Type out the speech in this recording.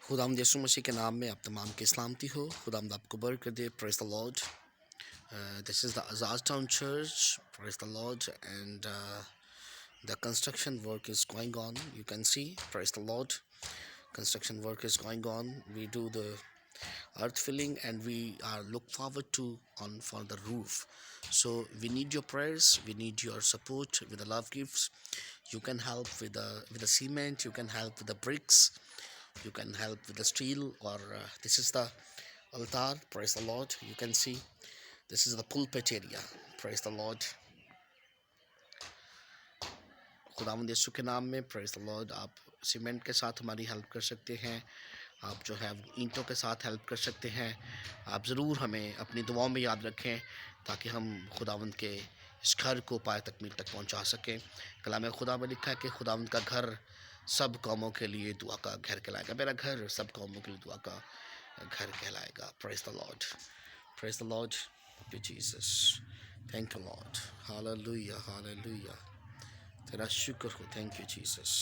खुदावंद यीशु मसीह के नाम में आप तमाम की सलामती हो। खुदावंद आपको बरकत दे। Praise the Lord. This is the Azad Town Church. Praise the Lord. And the construction work is going on. You can see. Praise the Lord. Construction work is going on. We do the earth filling and we are look forward to on for the roof. So we need your prayers. We need your support with the love gifts. You can help with the cement. You can help with the bricks. You can help with the steel, or this is the altar. Praise the Lord. You can see this is the pulpit area. Praise the Lord. खुदावंद यीशु के नाम में praise the Lord. आप cement के साथ हमारी help कर सकते हैं। आप जो है ईंटों के साथ हेल्प कर सकते हैं। आप ज़रूर हमें अपनी दुआओं में याद रखें ताकि हम खुदावंद के इस घर को पाए तकमील तक पहुंचा सकें। कलाम खुदा में लिखा है कि खुदावंद का घर सब कौमों के लिए दुआ का घर कहलाएगा। मेरा घर सब कौमों के लिए दुआ का घर कहलाएगा। Praise the Lord. Praise the Lord. Jesus. Thank you Lord. Hallelujah hallelujah. तेरा शुक्र हो। Thank you Jesus.